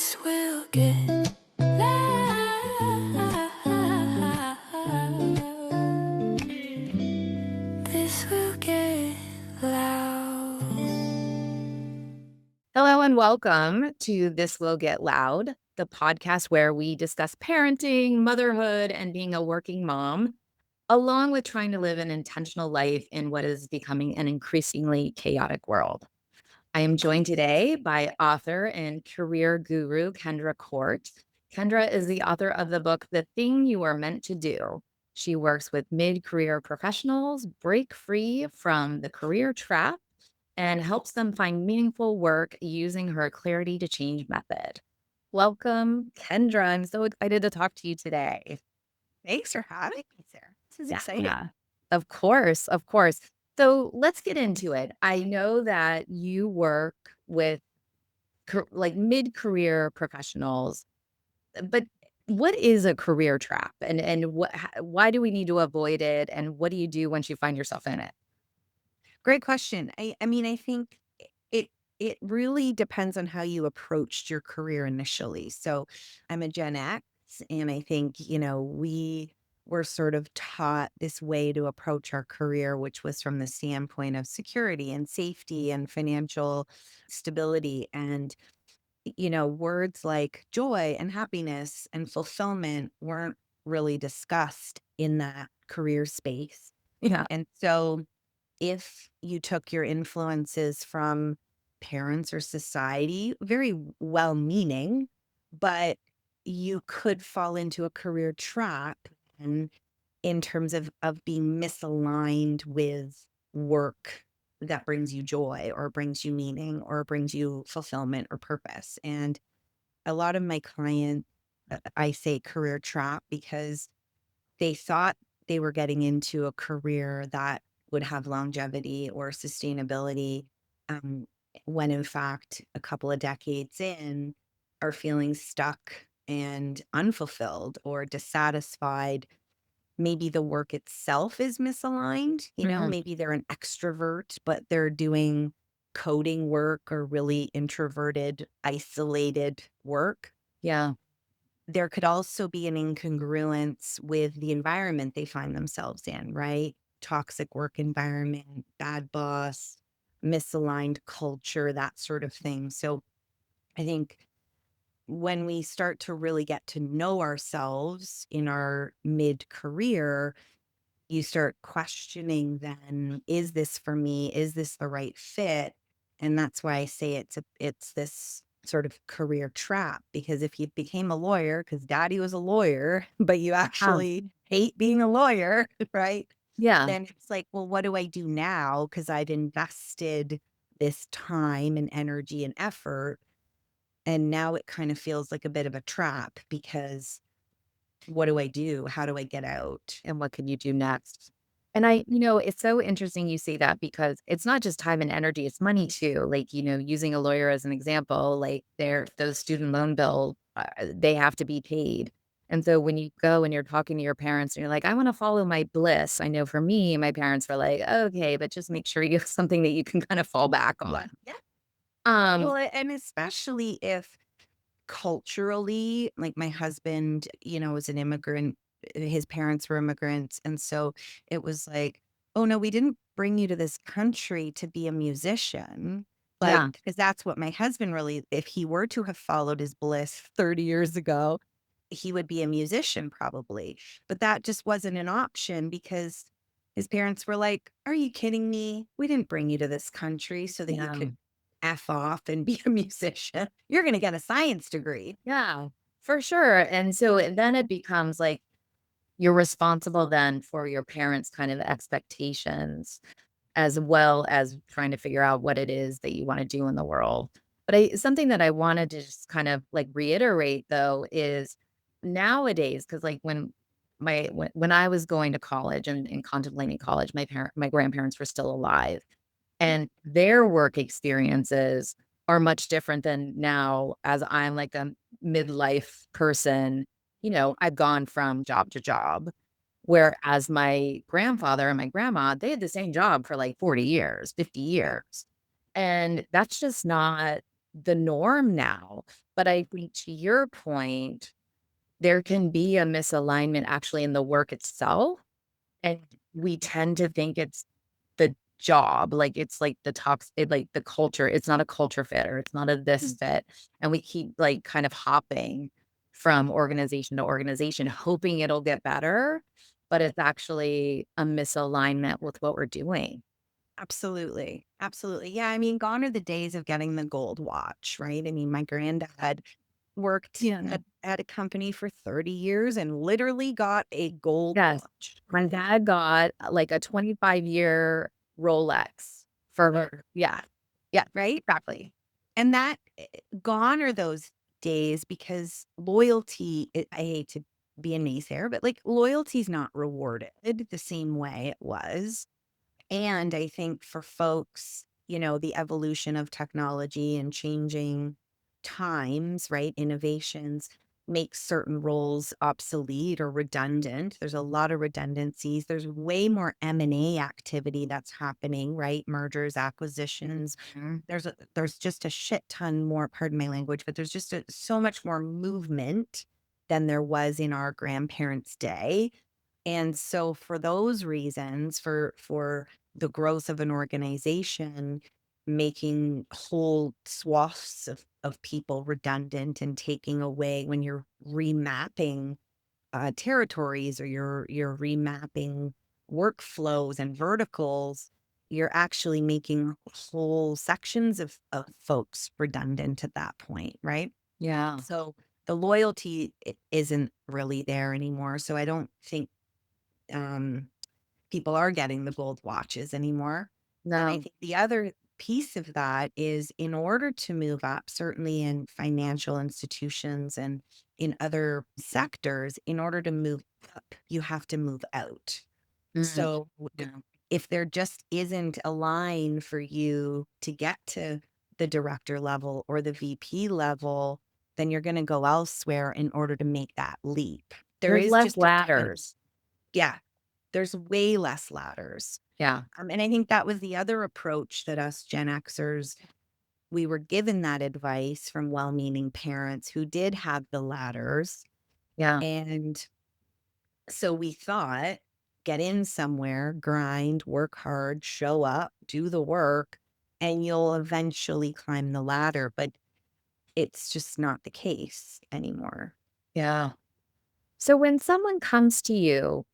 This will get loud. This will get loud. Hello and welcome to This Will Get Loud, the podcast where we discuss parenting, motherhood, and being a working mom, along with trying to live an intentional life in what is becoming an increasingly chaotic world. I am joined today by author and career guru Kendra Court. Kendra is the author of the book, The Thing You Are Meant to Do. She works with mid-career professionals break free from the career trap and helps them find meaningful work using her Clarity to Change method. Welcome, Kendra. I'm so excited to talk to you today. Thanks for having me, Sarah. This is exciting. Yeah, of course, of course. So let's get into it. I know that you work with like mid-career professionals, but what is a career trap and why do we need to avoid it? And what do you do once you find yourself in it? Great question. I think it it really depends on how you approached your career initially. So I'm a Gen X, and I think, we were sort of taught this way to approach our career, which was from the standpoint of security and safety and financial stability. And, words like joy and happiness and fulfillment weren't really discussed in that career space. Yeah. And so if you took your influences from parents or society, very well meaning, but you could fall into a career trap and in terms of being misaligned with work that brings you joy or brings you meaning or brings you fulfillment or purpose. And a lot of my clients, I say career trap because they thought they were getting into a career that would have longevity or sustainability, um, when in fact, a couple of decades in, are feeling stuck and unfulfilled or dissatisfied. Maybe the work itself is misaligned. Mhm. Maybe they're an extrovert, but they're doing coding work or really introverted, isolated work. Yeah. There could also be an incongruence with the environment they find themselves in, right? Toxic work environment, bad boss, misaligned culture, that sort of thing. So I think when we start to really get to know ourselves in our mid career, you start questioning then, is this for me? Is this the right fit? And that's why I say it's this sort of career trap, because if you became a lawyer because daddy was a lawyer, but you Wow. actually hate being a lawyer, right? Yeah. Then it's like, well, what do I do now? Because I've invested this time and energy and effort. And now it kind of feels like a bit of a trap because what do I do? How do I get out? And what can you do next? And it's so interesting you say that because it's not just time and energy, it's money too. Like, using a lawyer as an example, like those student loan bills, they have to be paid. And so when you go and you're talking to your parents and you're like, I want to follow my bliss. I know for me, my parents were like, okay, but just make sure you have something that you can kind of fall back on. Yeah. Um, Well, and especially if culturally, like my husband, was an immigrant, his parents were immigrants. And so it was like, oh no, we didn't bring you to this country to be a musician. Like, yeah, because that's what my husband really, if he were to have followed his bliss 30 years ago, he would be a musician probably. But that just wasn't an option because his parents were like, are you kidding me? We didn't bring you to this country so that you yeah. could F off and be a musician. You're going to get a science degree. Yeah, for sure. And so then it becomes like you're responsible then for your parents' kind of expectations, as well as trying to figure out what it is that you wanna do in the world. But something that I wanted to just kind of, like, reiterate, though, is nowadays, because like, when I was going to college and contemplating college, my grandparents were still alive, and their work experiences are much different than now as I'm, like, a midlife person. I've gone from job to job. Whereas my grandfather and my grandma, they had the same job for like 40 years, 50 years. And that's just not the norm now. But I think to your point, there can be a misalignment actually in the work itself. And we tend to think it's the job, like, it's like the like the culture. It's not a culture fit or it's not a this fit. And we keep like kind of hopping from organization to organization, hoping it'll get better, but it's actually a misalignment with what we're doing. Absolutely. Absolutely. Yeah. I mean, gone are the days of getting the gold watch, right? I mean, my granddad worked at a company for 30 years and literally got a gold Yes. watch. My dad got like a 25-year Rolex for her. Yeah. Yeah. Right. Exactly. And that gone are those days because loyalty, I hate to be a naysayer, but like loyalty's not rewarded the same way it was. And I think for folks, the evolution of technology and changing times, right? Innovations make certain roles obsolete or redundant. There's a lot of redundancies. There's way more M&A activity that's happening, right? Mergers, acquisitions. Mhm. There's just a shit ton more, pardon my language, but there's just so much more movement than there was in our grandparents' day. And so for those reasons, for the growth of an organization, making whole swaths of people redundant and taking away when you're remapping territories or you're remapping workflows and verticals, you're actually making whole sections of folks redundant at that point, right? Yeah. So the loyalty isn't really there anymore. So I don't think um, people are getting the gold watches anymore. And I No. think the other piece of that is in order to move up, certainly in financial institutions and in other sectors, in order to move up, you have to move out. Mm. So Yeah. if there just isn't a line for you to get to the director level or the VP level, then you're going to go elsewhere in order to make that leap. There There's is less just a ton. ladders. Yeah, there's way less ladders. Yeah. And I think that was the other approach that us Gen Xers, we were given that advice from well-meaning parents who did have the ladders. Yeah. And so we thought, get in somewhere, grind, work hard, show up, do the work, and you'll eventually climb the ladder. But it's just not the case anymore. Yeah. So when someone comes to you,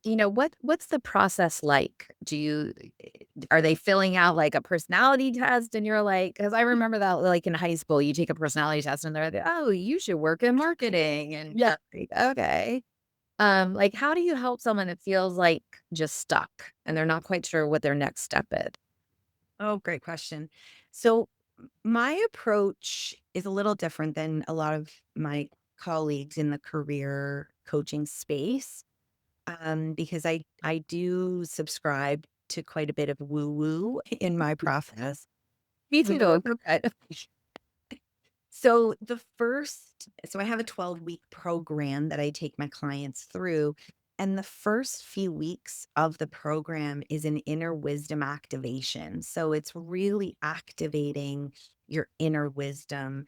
what's the process like? Are they filling out like a personality test and you're like, because I remember that like in high school, you take a personality test and they're like, oh, you should work in marketing. And yeah, like, okay. Like how do you help someone that feels like just stuck and they're not quite sure what their next step is? Oh, great question. So my approach is a little different than a lot of my colleagues in the career coaching space, because I do subscribe to quite a bit of woo woo in my process. Me Even too. though Okay. so I have a 12-week program that I take my clients through. And the first few weeks of the program is an inner wisdom activation. So it's really activating your inner wisdom.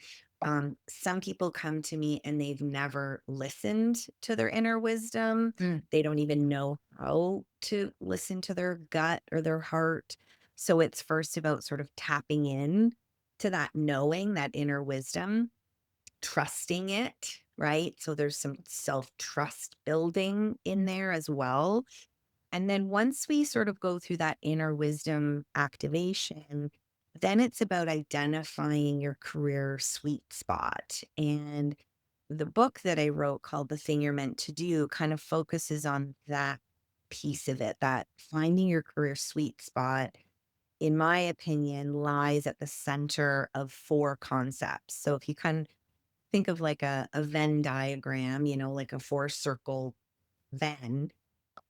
Some people come to me and they've never listened to their inner wisdom. Mm. They don't even know how to listen to their gut or their heart. So it's first about sort of tapping in to that knowing, that inner wisdom, trusting it, right? So there's some self trust building in there as well. And then once we sort of go through that inner wisdom activation, then it's about identifying your career sweet spot. And the book that I wrote called The Thing You're Meant to Do kind of focuses on that piece of it, that finding your career sweet spot, in my opinion, lies at the center of four concepts. So if you can think of like a Venn diagram, like a four circle Venn,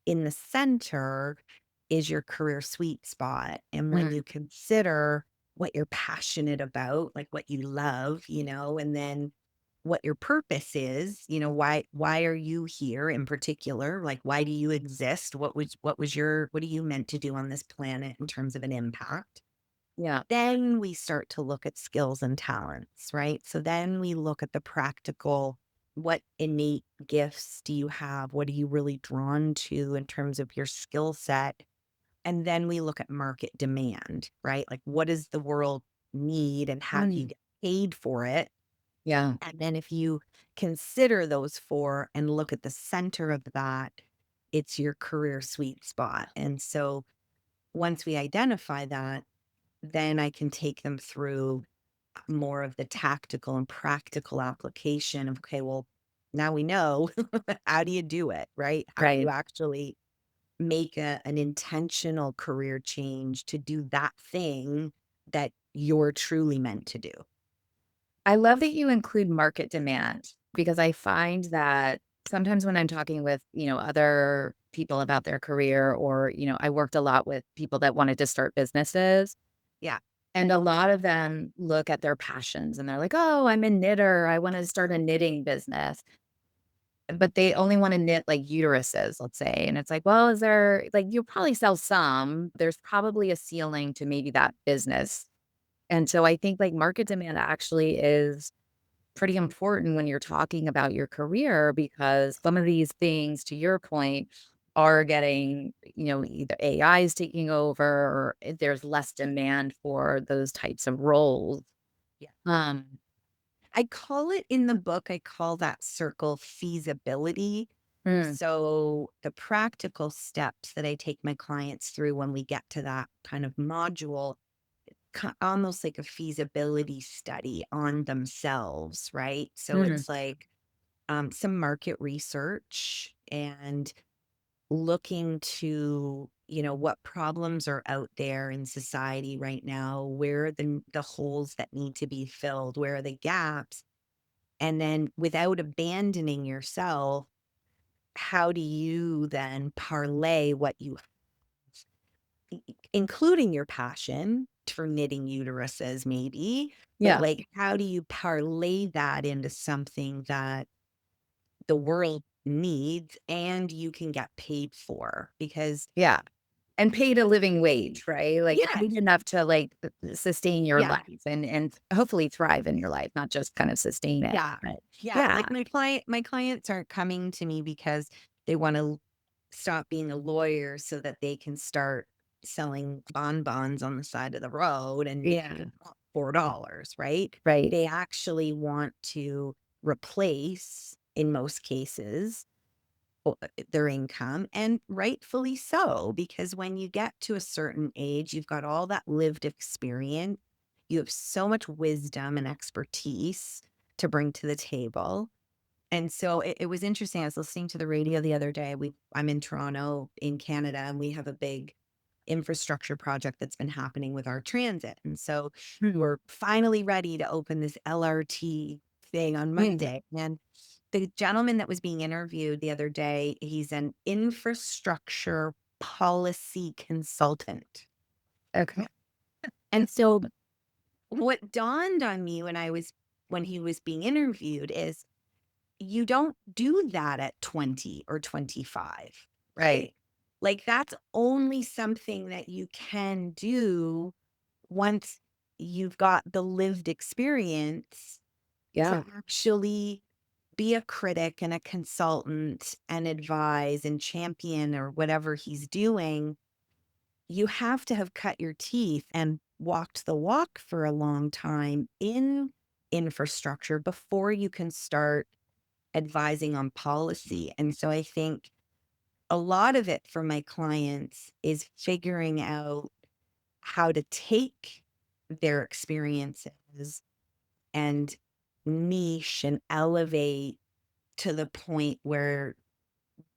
in the center is your career sweet spot. And when Mm. you consider what you're passionate about, like what you love, and then what your purpose is, why are you here in particular? Like why do you exist? What are you meant to do on this planet in terms of an impact? Yeah. Then we start to look at skills and talents, right? So then we look at the practical, what innate gifts do you have? What are you really drawn to in terms of your skill set? And then we look at market demand, right? Like, what does the world need and how do you Mm. get paid for it? Yeah. And then if you consider those four and look at the center of that, it's your career sweet spot. And so once we identify that, then I can take them through more of the tactical and practical application of, okay, well, now we know how do you do it, right? How do you Right. actually make an intentional career change to do that thing that you're truly meant to do? I love that you include market demand because I find that sometimes when I'm talking with, other people about their career or, I worked a lot with people that wanted to start businesses. Yeah. And a lot of them look at their passions and they're like, oh, I'm a knitter. I want to start a knitting business. But they only want to knit like uteruses, let's say. And it's like, well, is there like, you'll probably sell some. There's probably a ceiling to maybe that business. And so I think like market demand actually is pretty important when you're talking about your career because some of these things, to your point, are getting, either AI is taking over or there's less demand for those types of roles. Yeah. Um, I call it in the book, I call that circle feasibility. mm, So the practical steps that I take my clients through when we get to that kind of module, almost like a feasibility study on themselves, right? So mm, it's like some market research and looking to, what problems are out there in society right now, where are the holes that need to be filled, where are the gaps, and then without abandoning yourself, how do you then parlay what you, including your passion for knitting uteruses, maybe, but yeah, like, how do you parlay that into something that the world needs and you can get paid for? Because, yeah. And paid a living wage, right? Like yeah, paid enough to like sustain your yeah, life and hopefully thrive in your life, not just kind of sustain it. yeah, But yeah. yeah, Like my clients aren't coming to me because they want to stop being a lawyer so that they can start selling bonbons on the side of the road and yeah, making $4, right? right. They actually want to replace, in most cases, their income, and rightfully so, because when you get to a certain age, you've got all that lived experience. You have so much wisdom and expertise to bring to the table. And so it was interesting. I was listening to the radio the other day. I'm in Toronto, in Canada, and we have a big infrastructure project that's been happening with our transit. And so we're finally ready to open this LRT thing on Mm, Monday. And the gentleman that was being interviewed the other day, he's an infrastructure policy consultant. okay. And so what dawned on me when he was being interviewed is you don't do that at 20 or 25, Right. right? Like, that's only something that you can do once you've got the lived experience to Yeah. actually be a critic and a consultant and advise and champion or whatever he's doing. You have to have cut your teeth and walked the walk for a long time in infrastructure before you can start advising on policy. And so I think a lot of it for my clients is figuring out how to take their experiences and niche and elevate to the point where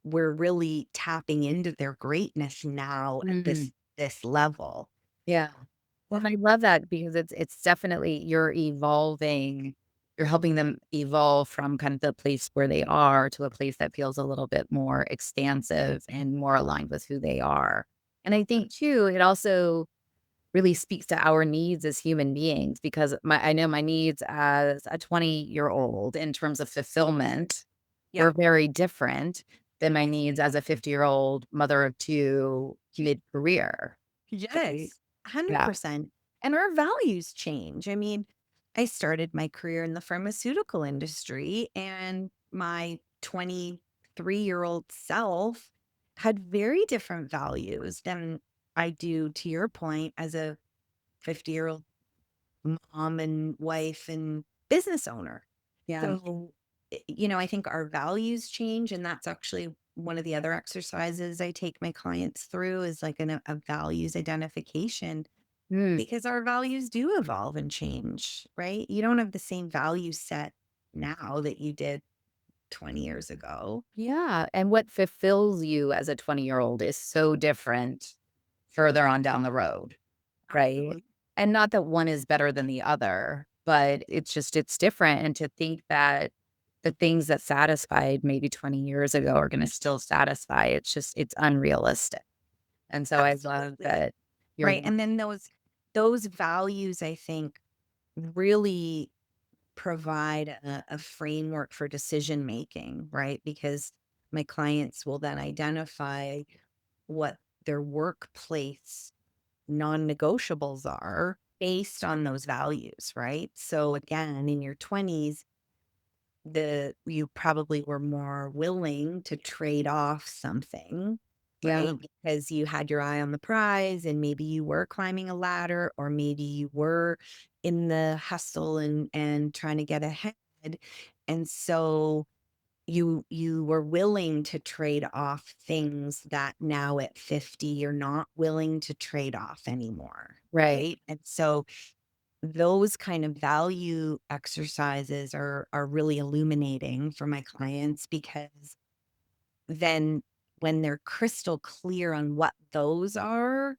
we're really tapping into their greatness now at Mm, this level. yeah. Well, I love that because it's definitely you're evolving. You're helping them evolve from kind of the place where they are to a place that feels a little bit more expansive and more aligned with who they are. And I think too, it also really speaks to our needs as human beings because I know my needs as a 20-year-old in terms of fulfillment Yeah. were very different than my needs as a 50-year-old mother of two mid-career. Right. Yes. Yeah. 100%. and our values change. I mean, I started my career in the pharmaceutical industry, and my 23-year-old self had very different values than I do, to your point, as a 50-year-old mom and wife and business owner. Yeah. So, I think our values change. And that's actually one of the other exercises I take my clients through is like a values identification, Mm. because our values do evolve and change, right? You don't have the same value set now that you did 20 years ago. Yeah. And what fulfills you as a 20-year-old is so different further on down the road. Right? Absolutely. And not that one is better than the other, but it's different, and to think that the things that satisfied maybe 20 years ago are gonna still satisfy, it's unrealistic. And so I love Absolutely. that you're Right. And then those values, I think, really provide a framework for decision making, right? Because my clients will then identify what their workplace non-negotiables are based on those values, right? So again, in your 20s, you probably were more willing to trade off something, yeah, right? Because you had your eye on the prize, and maybe you were climbing a ladder, or maybe you were in the hustle and trying to get ahead. And so you were willing to trade off things that now at 50 you're not willing to trade off anymore, right. right? And so those kind of value exercises are really illuminating for my clients, because then when they're crystal clear on what those are,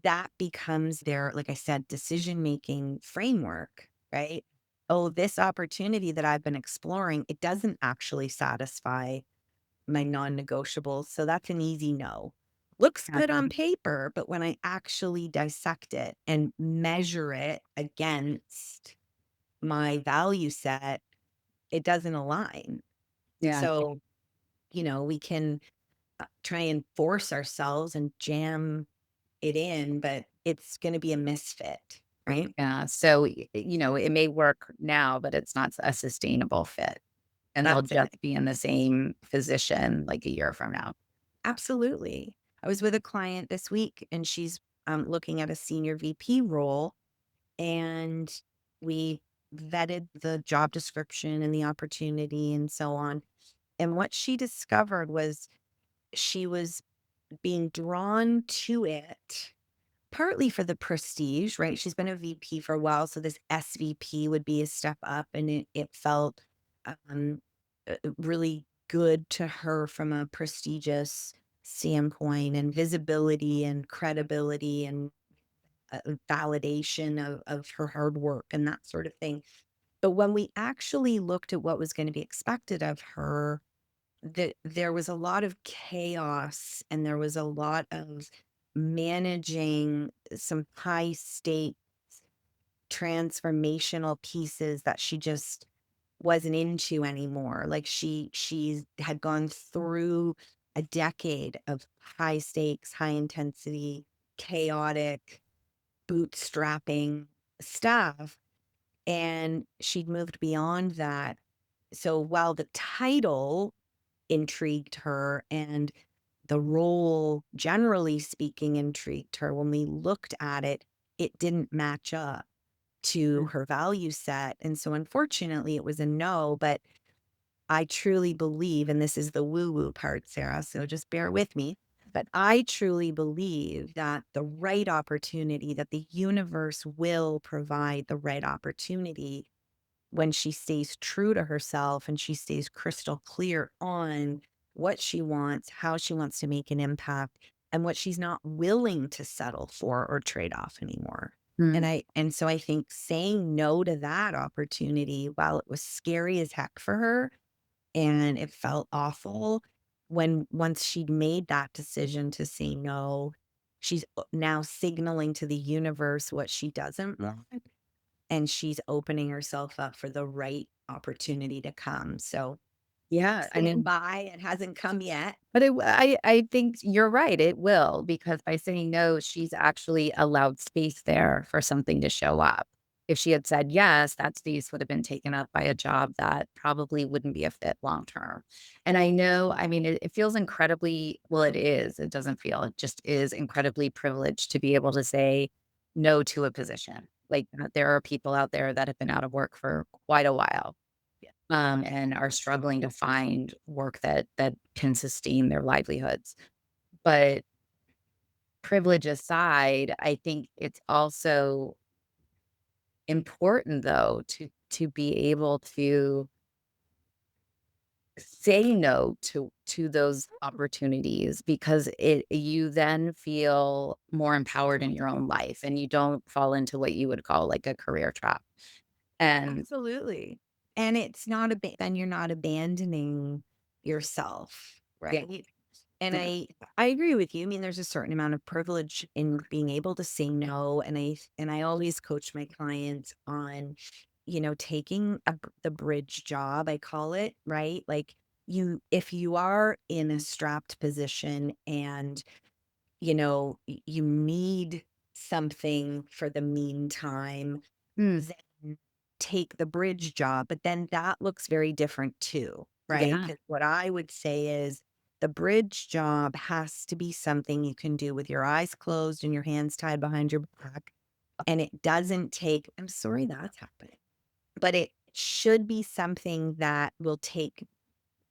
that becomes their, like I said, decision making framework, right? Oh, this opportunity that I've been exploring, it doesn't actually satisfy my non-negotiables. So that's an easy no. Looks Yeah, good on paper, but when I actually dissect it and measure it against my value set, it doesn't align. yeah, So, we can try and force ourselves and jam it in, but it's going to be a misfit, right? yeah. So, it may work now, but it's not a sustainable fit, and they'll That's it. just be in the same position like a year from now. Absolutely. I was with a client this week, and she's looking at a senior VP role, and we vetted the job description and the opportunity and so on. And what she discovered was she was being drawn to it partly for the prestige, right? She's been a VP for a while, so this SVP would be a step up, and it felt um, really good to her from a prestigious standpoint, and visibility and credibility and validation of her hard work and that sort of thing. But when we actually looked at what was going to be expected of her, that there was a lot of chaos, and there was a lot of managing some high stake transformational pieces that she just wasn't into anymore. Like she had gone through a decade of high stakes, high intensity, chaotic, bootstrapping stuff, and she'd moved beyond that. So while the title intrigued her, and the role, generally speaking, intrigued her, when we looked at it, it didn't match up to Mm. her value set. And so unfortunately, it was a no. But I truly believe, and this is the woo woo part, Sarah, so just bear with me. But I truly believe that the right opportunity, that the universe will provide the right opportunity when she stays true to herself and she stays crystal clear on what she wants, how she wants to make an impact, and what she's not willing to settle for or trade off anymore. Mm. And so I think saying no to that opportunity, while it was scary as heck for her and it felt awful, when once she'd made that decision to say no, she's now signaling to the universe what she doesn't want, and she's opening herself up for the right opportunity to come. So Yeah, I stand mean, by. It hasn't come yet. but I think you're right, it will, because by saying no, she's actually allowed space there for something to show up. If she had said yes, that space would have been taken up by a job that probably wouldn't be a fit long term. And I know, I mean, it feels incredibly, well, it is. It doesn't feel, it just is incredibly privileged to be able to say no to a position. Like there are people out there that have been out of work for quite a while, and are struggling to find work that can sustain their livelihoods. But privilege aside, I think it's also important though to be able to say no to those opportunities, because it you then feel more empowered in your own life and you don't fall into what you would call like a career trap. And Absolutely. And it's not then you're not abandoning yourself, yeah, right? And I agree with you. I mean, there's a certain amount of privilege in being able to say no. And I always coach my clients on, taking the bridge job, I call it, right? Like if you are in a strapped position and you need something for the meantime, mm, then take the bridge job. But then that looks very different too, right? yeah, Because what I would say is the bridge job has to be something you can do with your eyes closed and your hands tied behind your back. And it doesn't take, I'm sorry that's happening, but it should be something that will take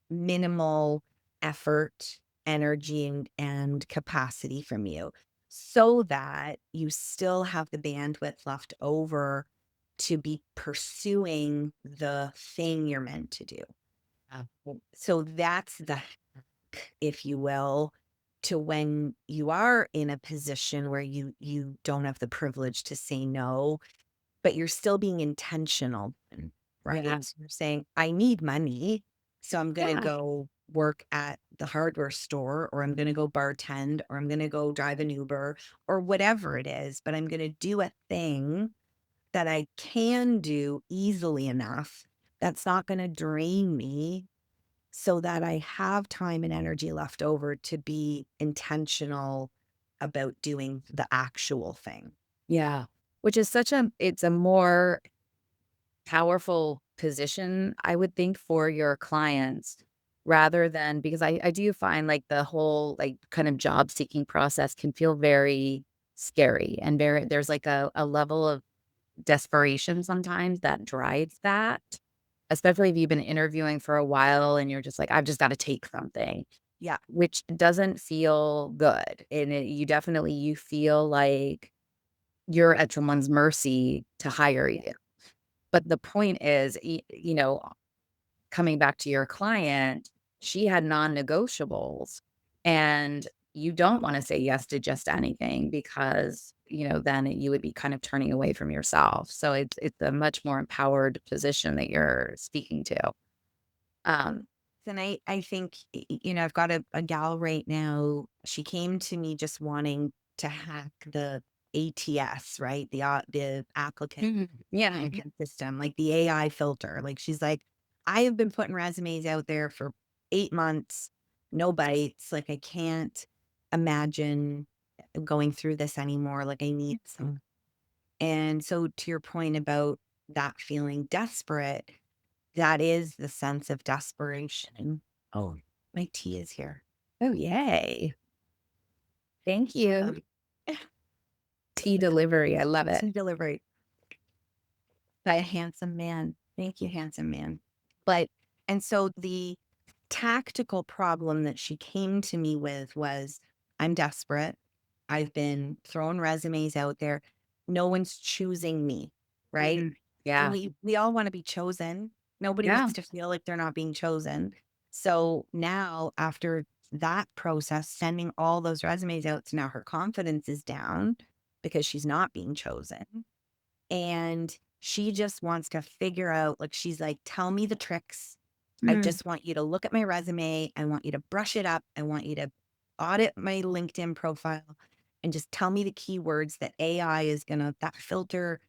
minimal effort, energy, and capacity from you so that you still have the bandwidth left over to be pursuing the thing you're meant to do. yeah, So that's the hack, if you will, to when you are in a position where you don't have the privilege to say no, but you're still being intentional, right? yeah, So you're saying, I need money, so I'm going to yeah, go work at the hardware store, or I'm going to go bartend, or I'm going to go drive an Uber, or whatever it is, but I'm going to do a thing that I can do easily enough that's not going to drain me so that I have time and energy left over to be intentional about doing the actual thing. yeah. Which is such a it's a more powerful position, I would think, for your clients, rather than, because I do find like the whole like kind of job seeking process can feel very scary and very, there's like a level of desperation sometimes that drives that, especially if you've been interviewing for a while and you're just like, I've just got to take something, Yeah. which doesn't feel good. And you definitely, you feel like you're at someone's mercy to hire you. But the point is, coming back to your client, she had non-negotiables, and you don't wanna say yes to just anything because, then you would be kind of turning away from yourself. So it's a much more empowered position that you're speaking to. Um, And I think, I've got a gal right now. She came to me just wanting to hack the ATS, right? The applicant Mhm. Yeah. system, like the AI filter. Like she's like, I have been putting resumes out there for 8 months, no bites. Like I can't imagine going through this anymore. Like I need some. And so to your point about that feeling desperate, that is the sense of desperation. Oh, my tea is here. Oh, yay. Thank you. Um, Tea delivery, I love it. tea delivery by a handsome man. Thank you, handsome man. But, and so the tactical problem that she came to me with was, I'm desperate. I've been throwing resumes out there. No one's choosing me, right? Mhm. And Yeah. we all want to be chosen. Nobody Yeah. wants to feel like they're not being chosen. So now, after that process, sending all those resumes out, so now her confidence is down because she's not being chosen. And she just wants to figure out, like, she's like, tell me the tricks. I Mm. just want you to look at my resume. I want you to brush it up. I want you to audit my LinkedIn profile and just tell me the keywords that AI is going to, that filter,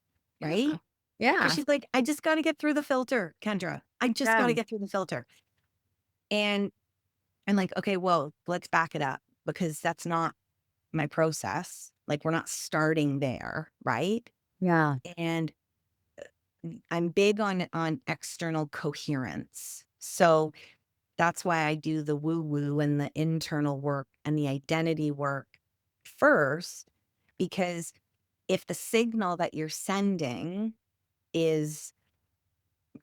right? Yeah. But Yeah. she's like, I just got to get through the filter, Kendra. I just got Yeah. to get through the filter. And I'm like, okay, well, let's back it up because that's not my process. Like, we're not starting there, right? Yeah. And I'm big on external coherence. So that's why I do the woo woo and the internal work and the identity work first, because if the signal that you're sending is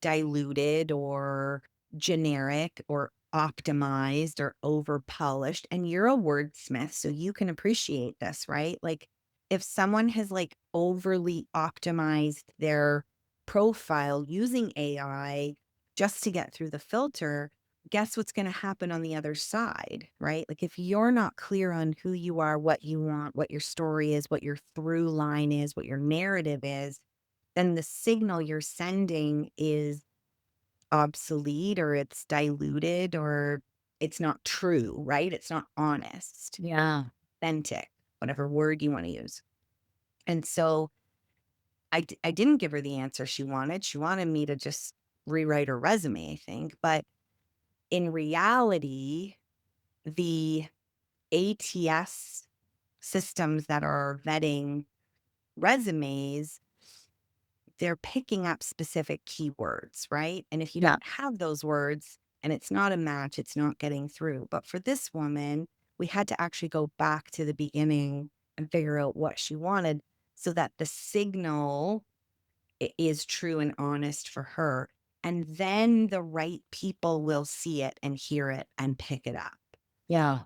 diluted or generic or optimized or over polished, and you're a wordsmith, so you can appreciate this, right? Like, if someone has like overly optimized their profile using AI just to get through the filter, guess what's going to happen on the other side, right? Like, if you're not clear on who you are, what you want, what your story is, what your through line is, what your narrative is, then the signal you're sending is obsolete or it's diluted or it's not true, right? It's not honest, Yeah. authentic, whatever word you want to use. And so I didn't give her the answer she wanted. She wanted me to just rewrite her resume, I think. But in reality, the ATS systems that are vetting resumes, they're picking up specific keywords, right? And if you Yeah. don't have those words and it's not a match, it's not getting through. But for this woman, we had to actually go back to the beginning and figure out what she wanted so that the signal is true and honest for her. And then the right people will see it and hear it and pick it up. Yeah.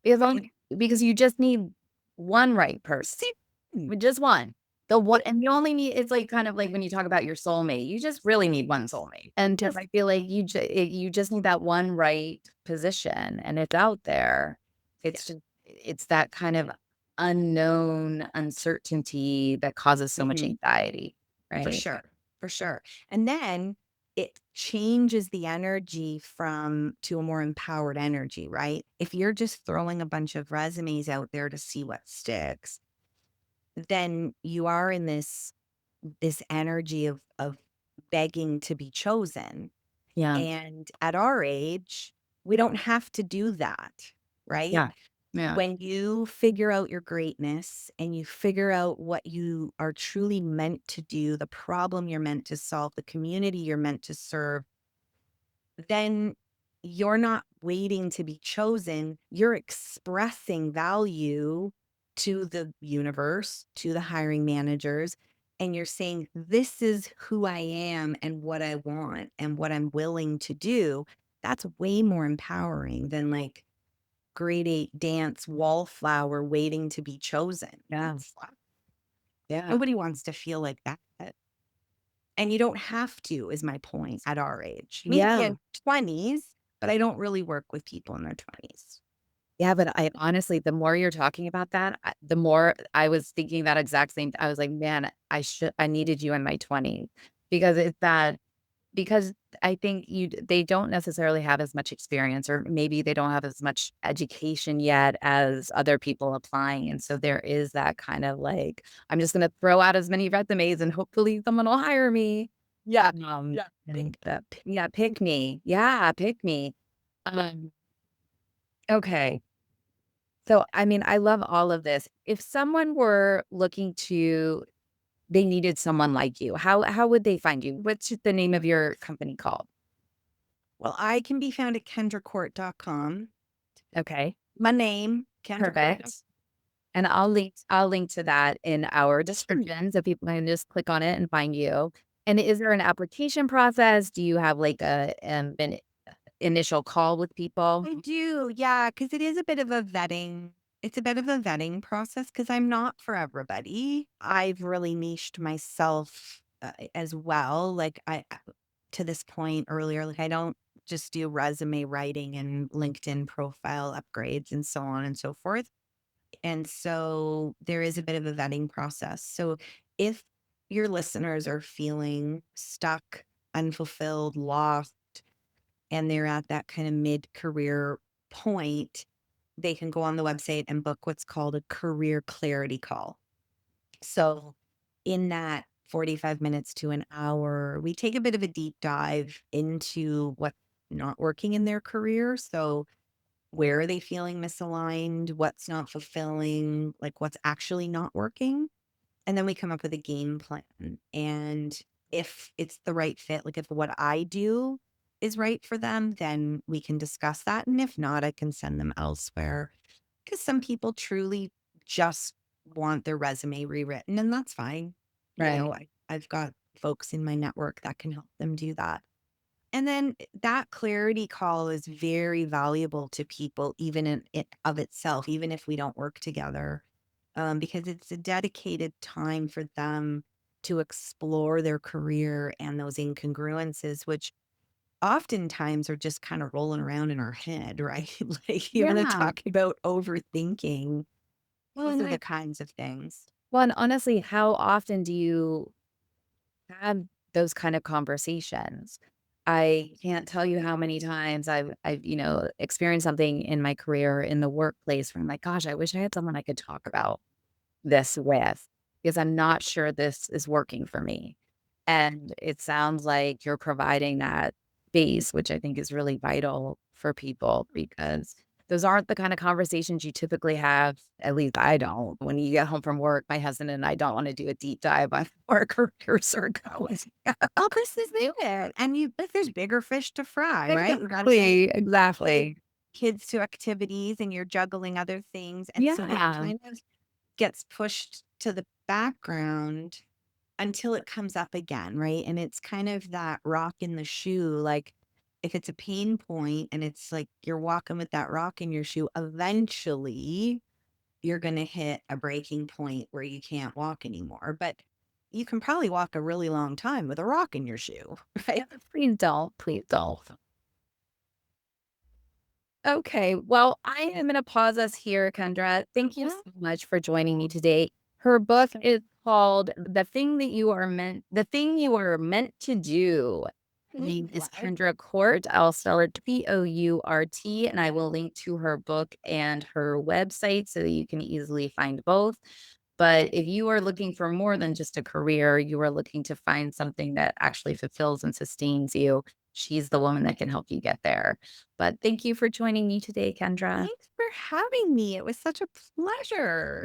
Because you just need one right person. Mm. Just one. The one, and you only need, it's like kind of like when you talk about your soulmate, you just really need one soulmate. And just I feel like you just need that one right position and it's out there. It's just it's that kind of unknown uncertainty that causes so much Mhm. anxiety, For right? sure, for sure. And then it changes the energy from to a more empowered energy, right? If you're just throwing a bunch of resumes out there to see what sticks, then you are in this energy of begging to be chosen. Yeah. And at our age, we don't have to do that, right? Yeah. Yeah. When you figure out your greatness and you figure out what you are truly meant to do, the problem you're meant to solve, the community you're meant to serve, then you're not waiting to be chosen. You're expressing value to the universe, to the hiring managers, and you're saying, this is who I am and what I want and what I'm willing to do. That's way more empowering than like grade 8 dance wallflower waiting to be chosen. Yeah. That's Yeah. nobody wants to feel like that. And you don't have to, is my point at our age. Maybe Yeah. in 20s, but I don't really work with people in their 20s. Yeah, but I honestly, the more you're talking about that, the more I was thinking that exact same. I was like, man, I needed you in my 20s because it's that, because I think they don't necessarily have as much experience, or maybe they don't have as much education yet as other people applying. And so there is that kind of like, I'm just going to throw out as many resumes and hopefully someone will hire me. Yeah. I Yeah. think that, yeah, pick me. Yeah, pick me. Um, okay. So, I mean, I love all of this. If someone were looking to they needed someone like you, how would they find you? What's the name of your company called? Well, I can be found at kendracourt.com. Okay, My name, Kendra Court. perfect. And I'll link to that in our description so people can just click on it and find you. And is there an application process? Do you have like an initial call with people? I do, yeah, because it is a bit of a vetting. It's a bit of a vetting process because I'm not for everybody. I've really niched myself as well. Like to this point earlier, like I don't just do resume writing and LinkedIn profile upgrades and so on and so forth. And so there is a bit of a vetting process. So if your listeners are feeling stuck, unfulfilled, lost, and they're at that kind of mid-career point, they can go on the website and book what's called a career clarity call. So in that 45 minutes to an hour, we take a bit of a deep dive into what not working in their career. So where are they feeling misaligned? What's not fulfilling? Like what's actually not working? And then we come up with a game plan. And if it's the right fit, like if what I do is right for them, then we can discuss that. And if not, I can send them elsewhere. Because some people truly just want their resume rewritten, and that's fine. You Right. know, I've got folks in my network that can help them do that. And then that clarity call is very valuable to people, even in it of itself, even if we don't work together, because it's a dedicated time for them to explore their career and those incongruences, which oftentimes are just kind of rolling around in our head, right? Like you want to Yeah. talk about overthinking. Well, These and are the kinds of things. well, and honestly, how often do you have those kind of conversations? I can't tell you how many times I've experienced something in my career in the workplace where I'm like, gosh, I wish I had someone I could talk about this with because I'm not sure this is working for me. And it sounds like you're providing that base, which I think is really vital for people because those aren't the kind of conversations you typically have. At least I don't. When you get home from work, my husband and I don't want to do a deep dive on where careers are going. Oh, this is it. And but there's bigger fish to fry, right? You got to Exactly. kids to activities and you're juggling other things. And so it Yeah. kind of gets pushed to the background until it comes up again, right? And it's kind of that rock in the shoe. Like if it's a pain point and it's like you're walking with that rock in your shoe, eventually you're going to hit a breaking point where you can't walk anymore. But you can probably walk a really long time with a rock in your shoe, right? Please don't. Please don't. Okay. Well, I am going to pause us here, Kendra. Thank you so much for joining me today. Her book is called The Thing You Are Meant to Do. Her name is Kendra Court. I'll spell it Court, and I will link to her book and her website so that you can easily find both. But if you are looking for more than just a career, you are looking to find something that actually fulfills and sustains you, she's the woman that can help you get there. But thank you for joining me today, Kendra. Thanks for having me. It was such a pleasure.